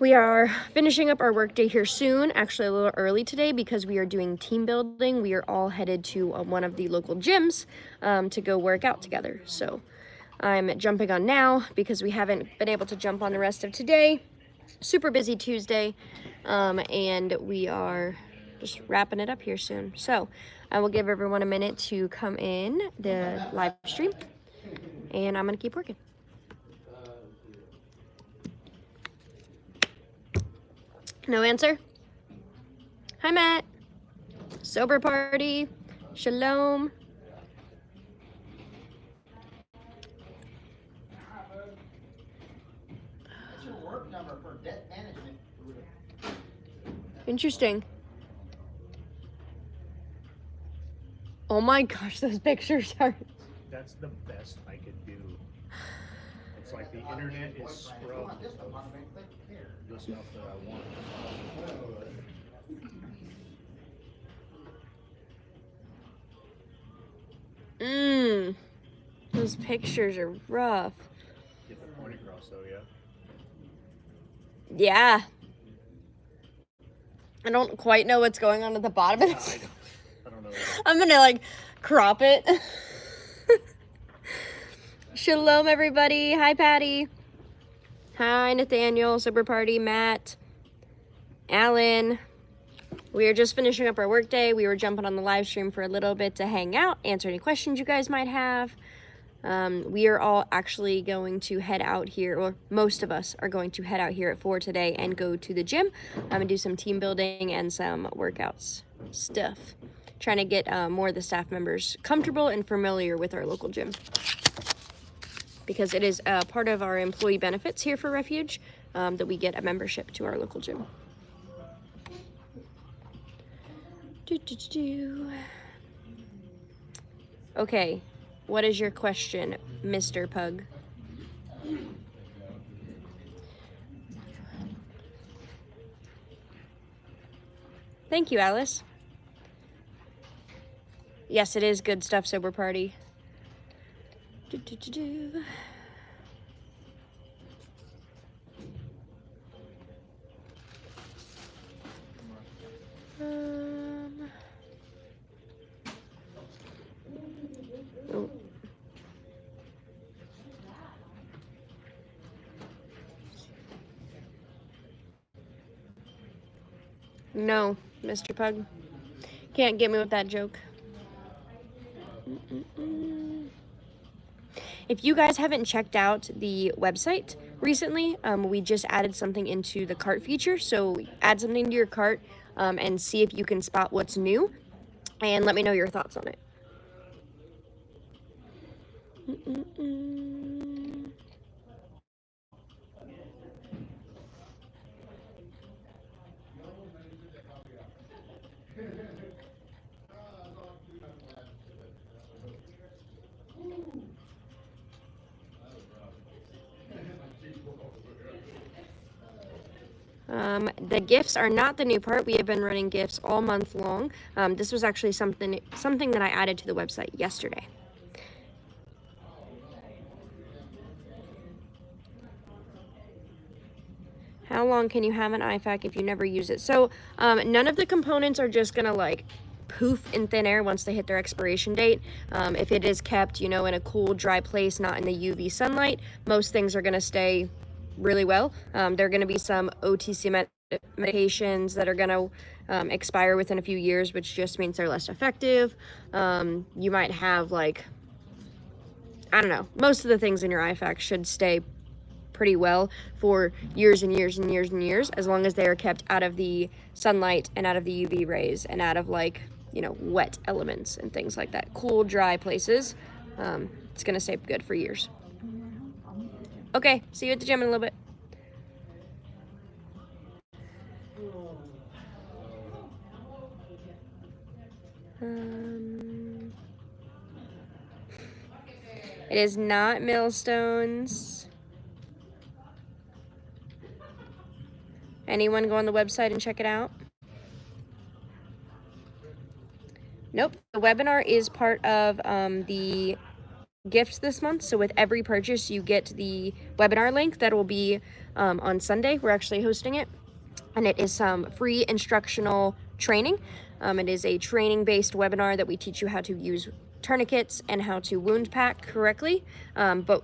We are finishing up our workday here soon, actually a little early today because we are doing team building. We are all headed to one of the local gyms to go work out together. So I'm jumping on now because we haven't been able to jump on the rest of today. Super busy Tuesday, and we are just wrapping it up here soon. So I will give everyone a minute to come in the live stream, and I'm gonna keep working. No answer? Hi, Matt. Sober party. Shalom. That's your work number for debt management. Interesting. Oh my gosh, those pictures are... That's the best I could do. It's like the internet is scrubbed of the stuff that I want. Those pictures are rough. Get the point across though, yeah. Yeah. I don't quite know what's going on at the bottom of this. I don't know. I'm gonna like crop it. Shalom, everybody. Hi, Patty. Hi, Nathaniel, Sober Party, Matt, Alan. We are just finishing up our workday. We were jumping on the live stream for a little bit to hang out, answer any questions you guys might have. We are all actually going to head out here, or most of us are going to head out here at 4 today and go to the gym and do some team building and some workouts stuff. Trying to get more of the staff members comfortable and familiar with our local gym, because it is part of our employee benefits here for Refuge that we get a membership to our local gym. Okay, what is your question, Mr. Pug? Thank you, Alice. Yes, it is good stuff, Sober Party. Oh. No, Mr. Pug. Can't get me with that joke. If you guys haven't checked out the website recently, we just added something into the cart feature. So add something to your cart and see if you can spot what's new, and let me know your thoughts on it. The gifts are not the new part. We have been running gifts all month long. This was actually something that I added to the website yesterday. How long can you have an IFAC if you never use it? So none of the components are just gonna like poof in thin air once they hit their expiration date. If it is kept, you know, in a cool, dry place, not in the UV sunlight, most things are gonna stay really well. There are gonna be some OTC medications that are gonna expire within a few years, which just means they're less effective. You might have like, I don't know, most of the things in your IFAC should stay pretty well for years and years and years and years, as long as they are kept out of the sunlight and out of the UV rays and out of like, you know, wet elements and things like that. Cool, dry places. It's gonna stay good for years. Okay, see you at the gym in a little bit. It is not millstones. Anyone go on the website and check it out? Nope. The webinar is part of the gifts this month. So with every purchase, you get the webinar link that will be on Sunday. We're actually hosting it, and it is some free instructional training. It is a training-based webinar that we teach you how to use tourniquets and how to wound pack correctly. But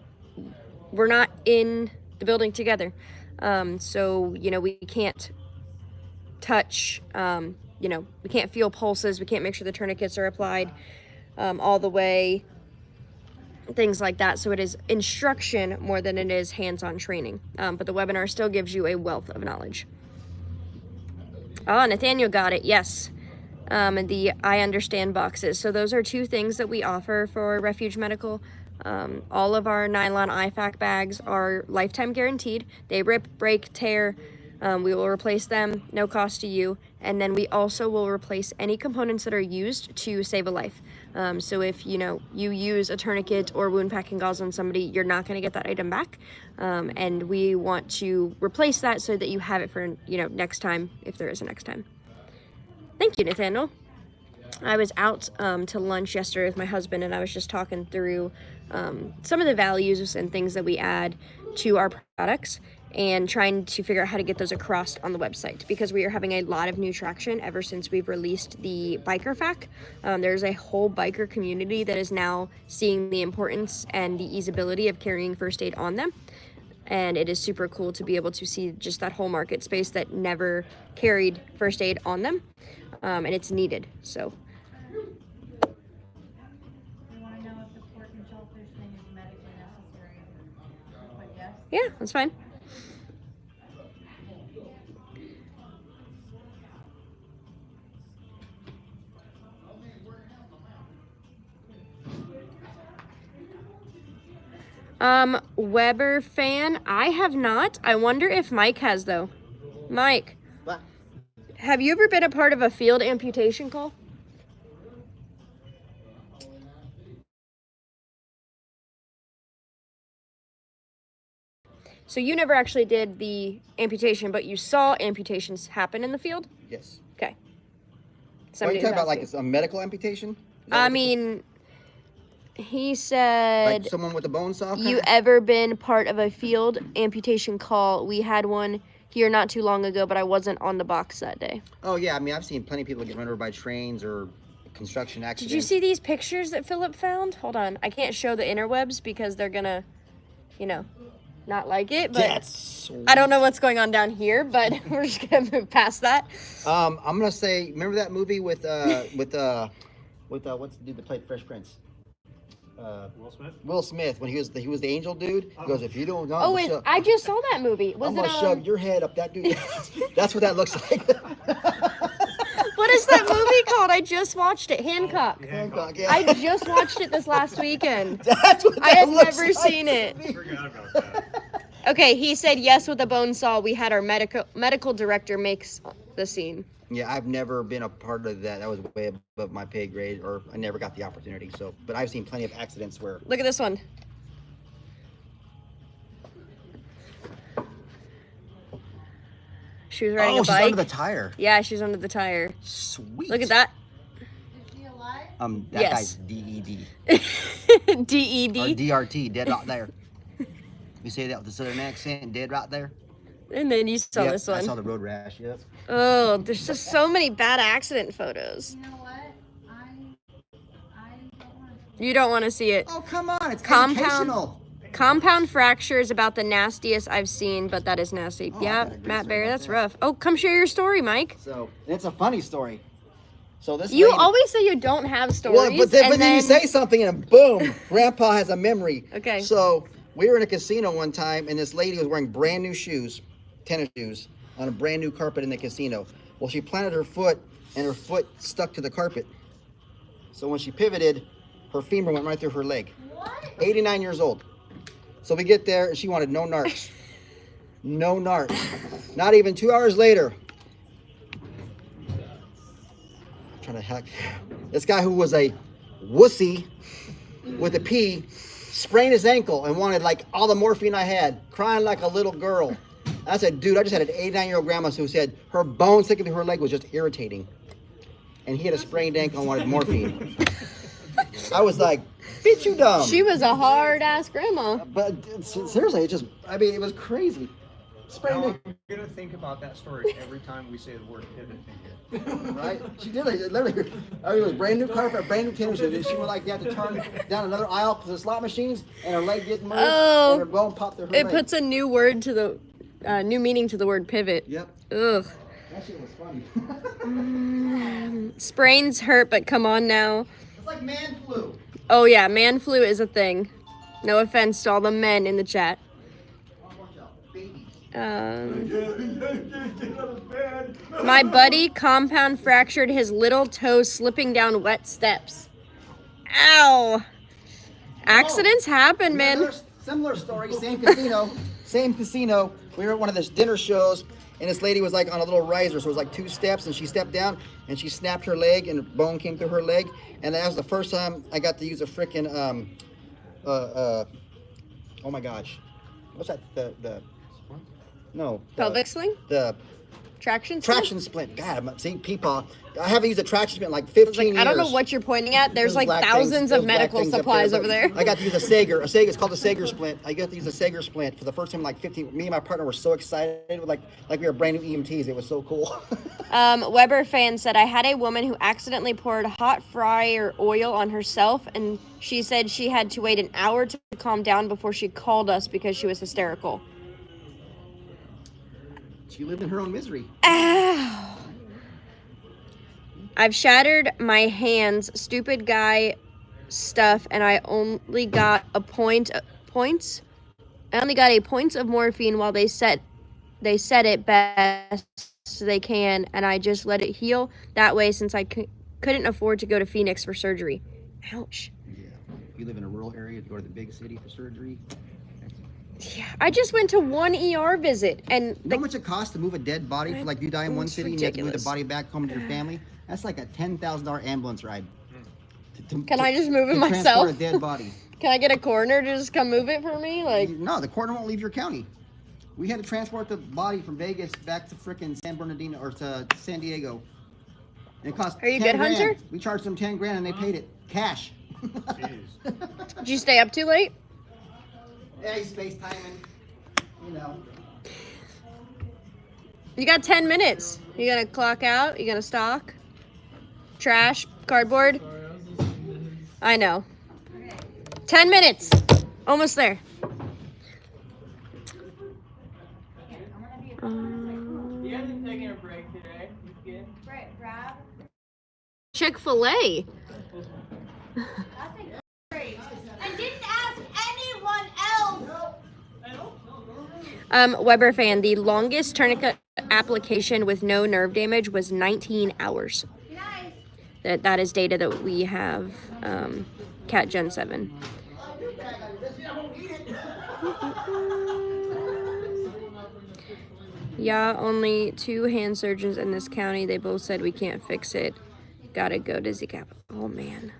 we're not in the building together. So, you know, we can't touch, you know, we can't feel pulses. We can't make sure the tourniquets are applied all the way, things like that. So it is instruction more than it is hands-on training. But the webinar still gives you a wealth of knowledge. Oh, Nathaniel got it. Yes. The I understand boxes. So those are 2 things that we offer for Refuge Medical. All of our nylon IFAC bags are lifetime guaranteed. They rip, break, tear. We will replace them, no cost to you. And then we also will replace any components that are used to save a life. So if, you know, you use a tourniquet or wound packing gauze on somebody, you're not going to get that item back. And we want to replace that so that you have it for, you know, next time, if there is a next time. Thank you, Nathaniel. I was out to lunch yesterday with my husband, and I was just talking through some of the values and things that we add to our products and trying to figure out how to get those across on the website, because we are having a lot of new traction ever since we've released the biker fac. There's a whole biker community that is now seeing the importance and the easeability of carrying first aid on them. And it is super cool to be able to see just that whole market space that never carried first aid on them. And it's needed, so. You want to know if the pork and shellfish thing is medically necessary? But yes. Yeah, that's fine. Weber fan, I have not. I wonder if Mike has, though. Mike, What? have you ever been a part of a field amputation call? So you never actually did the amputation, but you saw amputations happen in the field? Yes. Okay. What are you Somebody talking about, was like asking. it's a medical amputation? Is that I what mean, he it's- said, like someone with a bone saw? you ever been part of a field amputation call? We had one here not too long ago, but I wasn't on the box that day. Oh yeah, I mean I've seen plenty of people get run over by trains or construction accidents. Did you see these pictures that Philip found? Hold on. I can't show the interwebs because they're gonna, you know, not like it, but That's sweet. I don't know what's going on down here, but we're just gonna move past that. I'm gonna say, remember that movie with what's the dude that played Fresh Prince? Will Smith? Will Smith, when he was the angel dude. He goes, if you don't know, Oh, I just saw that movie. Was I'm it gonna shove your head up that dude. That's what that looks like. What is that movie called? I just watched it. Hancock. Hancock, yeah. I just watched it this last weekend. That's what that I had looks never like seen to it. me. Forgot about that. Okay, he said yes with a bone saw. We had our medical director makes the scene. Yeah, I've never been a part of that. That was way above my pay grade, or I never got the opportunity. So, but I've seen plenty of accidents where. Look at this one. She was riding a She's bike. under the tire. Yeah, she's under the tire. Sweet. Look at that. Is she alive? That Yes. guy's DED. Or DED. DRT, dead right there. You say that with a southern accent, dead right there. And then you saw Yep, this I saw one. the road rash. Yep. Oh, there's just so many bad accident photos. You know what? I don't want to. You don't want to see it. Oh come on, it's Compound. educational. Compound fracture is about the nastiest I've seen, but that is nasty. Oh, I Yeah, got a great Matt story Barry, about that's that. rough. Oh, come share your story, Mike. So it's a funny story. So this You lady, always say you don't have stories. well, but then and you say something and boom, Grandpa has a memory. Okay. So we were in a casino one time, and this lady was wearing brand new shoes, tennis shoes, on a brand new carpet in the casino. Well, she planted her foot, and her foot stuck to the carpet. So when she pivoted, her femur went right through her leg. What? 89 years old. So we get there, and she wanted no narcs. No narcs. Not even 2 hours later. Trying to hack. This guy who was a wussy with a P sprained his ankle and wanted like all the morphine I had, crying like a little girl. I said, dude, I just had an 89-year-old grandma who said her bone sticking through her leg was just irritating. And he had a sprained ankle and wanted morphine. I was like, bitch, you dumb. She was a hard ass grandma. But seriously, it was crazy. Spray Now, new. I'm gonna think about that story every time we say the word pivot in here. Right? She did it. Literally, I mean, it was brand new carpet, brand new tennis shoes. And she would like, you have to turn down another aisle for the slot machines, and her leg getting moved, Oh. and her bone popped through her It leg. puts a new word to the new meaning to the word pivot. Yep. Ugh. That shit was funny. Sprains hurt, but come on now. It's like man flu. Oh yeah, man flu is a thing. No offense to all the men in the chat. My buddy compound fractured his little toe slipping down wet steps. Ow. Accidents happen, man. Another similar story, same casino. Same casino. We were at one of the dinner shows, and this lady was like on a little riser, so it was like 2 steps, and she stepped down, and she snapped her leg, and a bone came through her leg, and that was the first time I got to use a freaking oh my gosh, what's that? Pelvic sling? The Traction sling? traction splint. God, I'm seeing people. I haven't used a traction splint in like 15 years. I don't know what you're pointing at. There's Those like black thousands things- of those black medical things up supplies but over there. I got to use a Sager. It's called a Sager splint. I got to use a Sager splint for the first time in like 15. Me and my partner were so excited, like we were brand new EMTs. It was so cool. Weber fan said, I had a woman who accidentally poured hot fryer oil on herself, and she said she had to wait an hour to calm down before she called us because she was hysterical. She lived in her own misery. Ow. I've shattered my hands, stupid guy stuff, and I only got a point of morphine while they said it best they can, and I just let it heal that way since I couldn't afford to go to Phoenix for surgery. Ouch. Yeah. If you live in a rural area, to go to the big city for surgery. Yeah, I just went to one ER visit, and You know how much it costs to move a dead body? For like you die in one It's city and you have to move the ridiculous. body back home to your family. That's like a $10,000 ambulance ride. Can I just move it to myself? transport a dead body. Can I get a coroner to just come move it for me? Like, No, the coroner won't leave your county. We had to transport the body from Vegas back to frickin' San Bernardino or to San Diego. And it cost Are you 10 good, grand. Hunter? We charged them 10 grand and they paid it cash. Jeez. did you stay up too late? Yeah, he's FaceTiming. You know. You got 10 minutes. You gonna clock out? You gonna stock? Trash? Cardboard? I know. 10 minutes. Almost there. You haven't taken a break today. You good? Right, grab. Chick-fil-A. That's a great. And didn't ask anyone else. Weber fan, the longest tourniquet application with no nerve damage was 19 hours. Nice. That is data that we have, Cat Gen 7. Yeah, only 2 hand surgeons in this county. They both said we can't fix it. Gotta go to Z-Cap. Oh, man.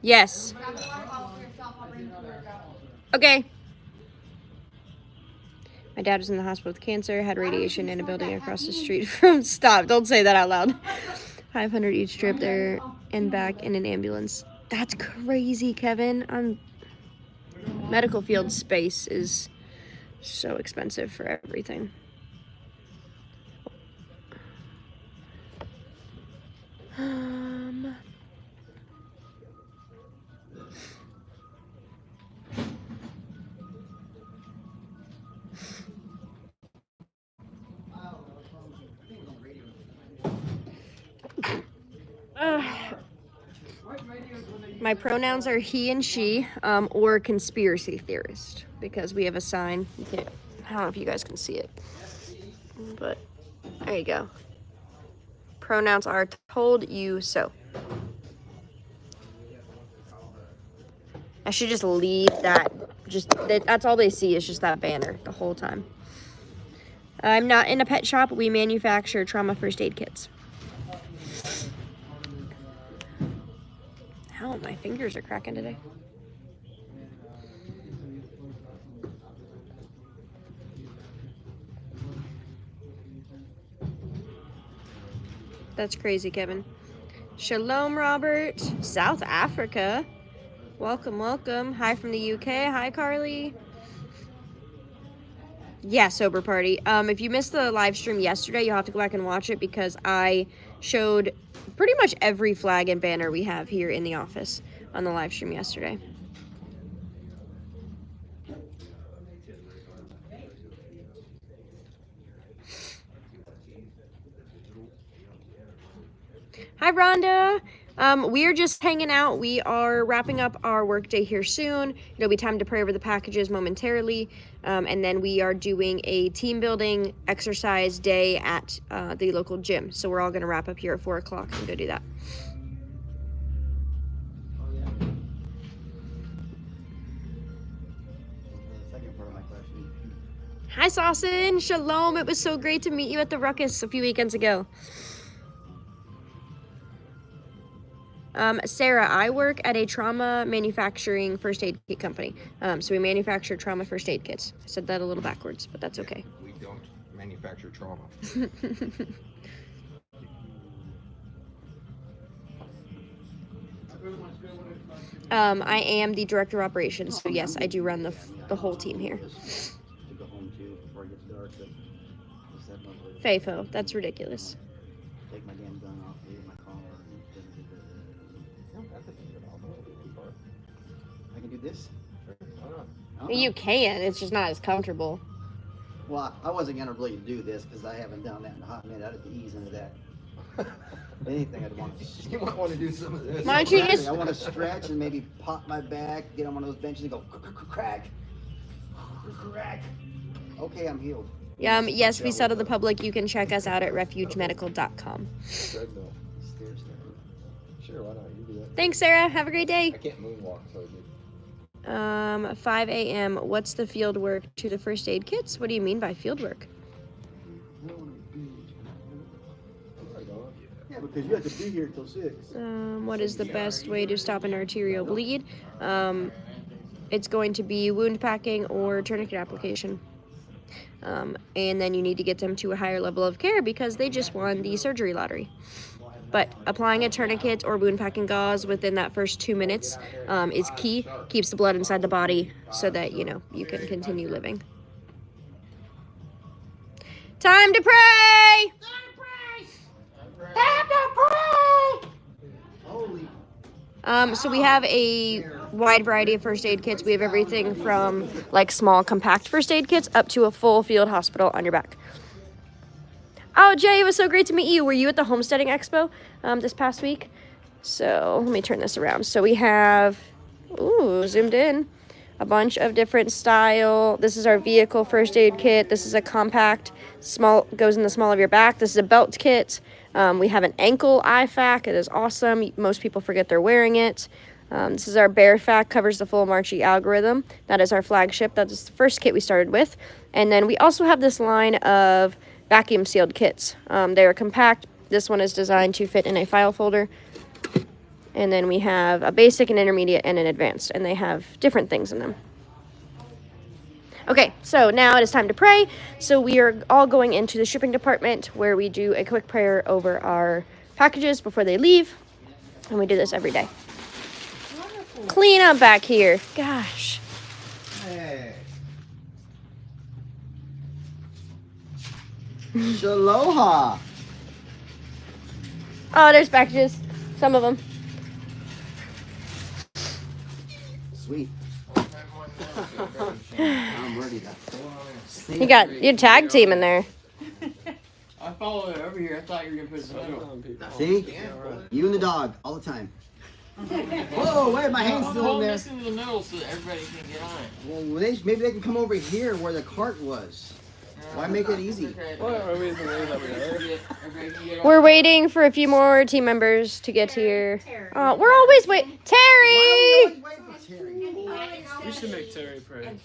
Yes. Grab the water bottle for yourself. I'll bring you your go. Okay. My dad was in the hospital with cancer, had radiation in a building across the street from... Stop, don't say that out loud. 500 each trip there and back in an ambulance. That's crazy, Kevin. Medical field space is so expensive for everything. My pronouns are he and she, or conspiracy theorist, because we have a sign. You can't, I don't know if you guys can see it, but there you go. Pronouns are told you so. I should just leave that. That's all they see is just that banner the whole time. I'm not in a pet shop. We manufacture trauma first aid kits. Hell, my fingers are cracking today. That's crazy, Kevin. Shalom, Robert. South Africa. Welcome, welcome. Hi from the UK. Hi, Carly. Yeah, sober party. If you missed the live stream yesterday, you'll have to go back and watch it because I showed pretty much every flag and banner we have here in the office on the live stream yesterday. Hi, Rhonda. We are just hanging out. We are wrapping up our workday here soon. It'll be time to pray over the packages momentarily. And then we are doing a team building exercise day at the local gym. So we're all going to wrap up here at 4 o'clock and go do that. Second part of my question. Hi, Saucin. Shalom. It was so great to meet you at the Ruckus a few weekends ago. Sarah, I work at a trauma manufacturing first aid kit company. So we manufacture trauma first aid kits. I said that a little backwards, but that's okay. We don't manufacture trauma. I am the director of operations, so yes, I do run the whole team here. To go home to before it gets dark. But just have no- FAFO, that's ridiculous. Take my damn gun off, leave my collar. I can do this. I don't You know. can, it's just not as comfortable. Well, I wasn't gonna really do this because I haven't done that in a hot minute. I'd have to ease into that. Anything I'd want to. You might want to do some of this. Why don't you Exactly. just- I want to stretch and maybe pop my back, get on one of those benches and go crack, crack. Okay, I'm healed. Yes, we settle the public. You can check us out at refugemedical.com. Treadmill. Stairs. Sure, why not? You do that. Thanks, Sarah. Have a great day. I can't moonwalk, so I do. 5 a.m. What's the field work to the first aid kits? What do you mean by field work? Yeah, because you have to be here till 6. What is the best way to stop an arterial bleed? It's going to be wound packing or tourniquet application. And then you need to get them to a higher level of care because they just won the surgery lottery. But applying a tourniquet or wound packing gauze within that first 2 minutes is key. Keeps the blood inside the body so that, you can continue living. Time to pray! Holy. So we have a wide variety of first aid kits. We have everything from like small compact first aid kits up to a full field hospital on your back. Oh, Jay, it was so great to meet you. Were you at the Homesteading Expo this past week? So let me turn this around. So we have, zoomed in, a bunch of different style. This is our vehicle first aid kit. This is a compact, small, goes in the small of your back. This is a belt kit. We have an ankle IFAC. It is awesome. Most people forget they're wearing it. This is our Bear FAC, covers the full Marchi algorithm. That is our flagship. That is the first kit we started with. And then we also have this line of vacuum sealed kits. They are compact. This one is designed to fit in a file folder. And then we have a basic, an intermediate, and an advanced. And they have different things in them. Okay, so now it is time to pray. So we are all going into the shipping department where we do a quick prayer over our packages before they leave. And we do this every day. Clean up back here. Gosh. Hey. Shaloha. Oh, there's packages. Some of them. Sweet. I'm ready to. You got your tag team in there. I followed it over here. I thought you were gonna put it in the middle. See? You and the dog all the time. Whoa, wait, my hand's still in Hold there. this in the middle so that everybody can get on it. Well, maybe they can come over here where the cart was. Why make it easy? Okay. Everybody Everybody can get on. We're waiting for a few more team members to get here. We're always waiting. Terry! We should make Terry pray.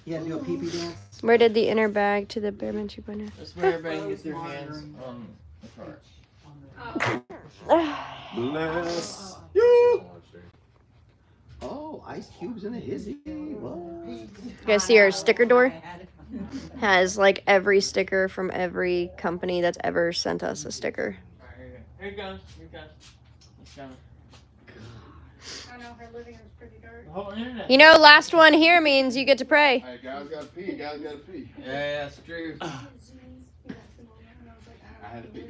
Yeah, do a pee-pee dance. Where did the inner bag to the Bearman 2.0? That's where everybody can get their hands on the cart. Bless you. Oh, ice cubes in a hizzy. Whoa. You guys see our sticker door? Has like every sticker from every company that's ever sent us a sticker. Alright, here it goes. Here it goes. I know her living room's pretty dark. The whole internet. You know, last one here means you get to pray. Hey, guys gotta pee. Guys gotta pee. Yeah, that's true. I had to be.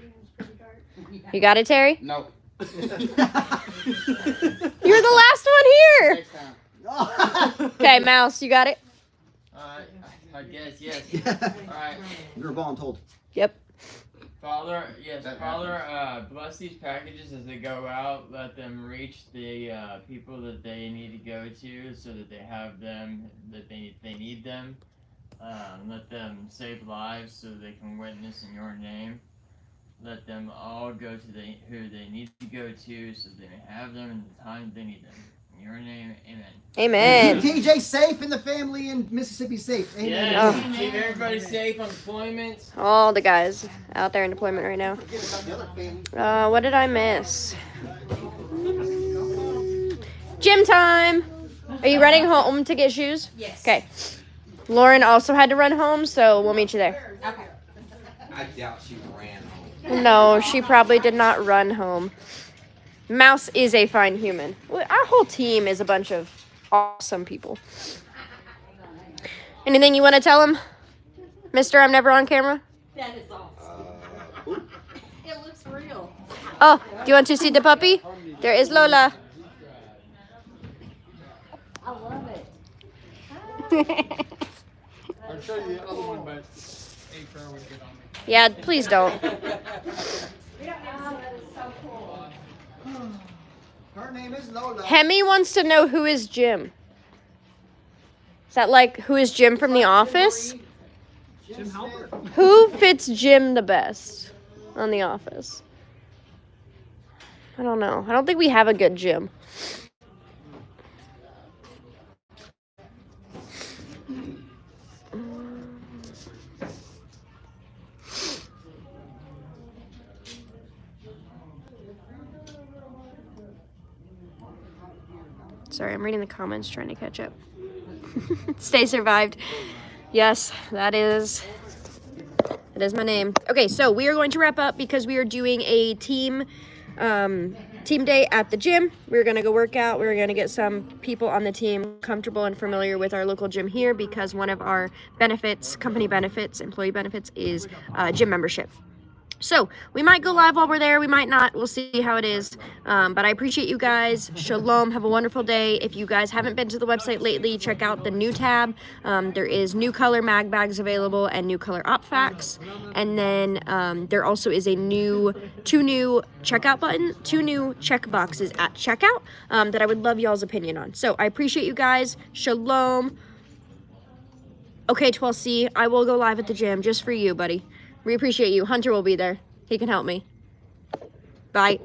You got it, Terry? No. You're the last one here. Next time. Okay, Mouse, you got it? Alright, I guess, yes. Alright. You're voluntold. Yep. Father, yes, That Father, bless these packages as they go out. Let them reach the people that they need to go to, so that they have them, that they need them. Let them save lives, so they can witness in your name. Let them all go to who they need to go to, so they may have them in the time they need them. In your name, amen. Amen. TJ safe and the family in Mississippi safe. Amen. Yes, Oh. keep everybody safe on deployment. All the guys out there in deployment right now. Forget about the other family. What did I miss? Gym time. Are you running home to get shoes? Yes. Okay. Lauren also had to run home, so we'll meet you there. Okay. I doubt she ran home. No, she probably did not run home. Mouse is a fine human. Our whole team is a bunch of awesome people. Anything you want to tell him, Mr. I'm never on camera? That is awesome. It looks real. Oh, do you want to see the puppy? There is Lola. I love it. I'll show you the other one, but HR would get on me. Yeah, please don't. Her name is Lola. Hemi wants to know who is Jim. Is that like who is Jim from The Office? Jim Halpert. Who fits Jim the best on The Office? I don't know. I don't think we have a good Jim. Sorry, I'm reading the comments trying to catch up. Stay survived. Yes, that is my name. Okay, so we are going to wrap up because we are doing a team day at the gym. We're gonna go work out. We're gonna get some people on the team comfortable and familiar with our local gym here because one of our benefits, company benefits, employee benefits is gym membership. So we might go live while we're there. We might not. We'll see how it is. But I appreciate you guys. Shalom. Have a wonderful day. If you guys haven't been to the website lately, check out the new tab. There is new color mag bags available and new color op facts. And then there also is a two new checkout button, 2 new check boxes at checkout that I would love y'all's opinion on. So I appreciate you guys. Shalom. Okay, 12C, I will go live at the gym just for you, buddy. We appreciate you. Hunter will be there. He can help me. Bye.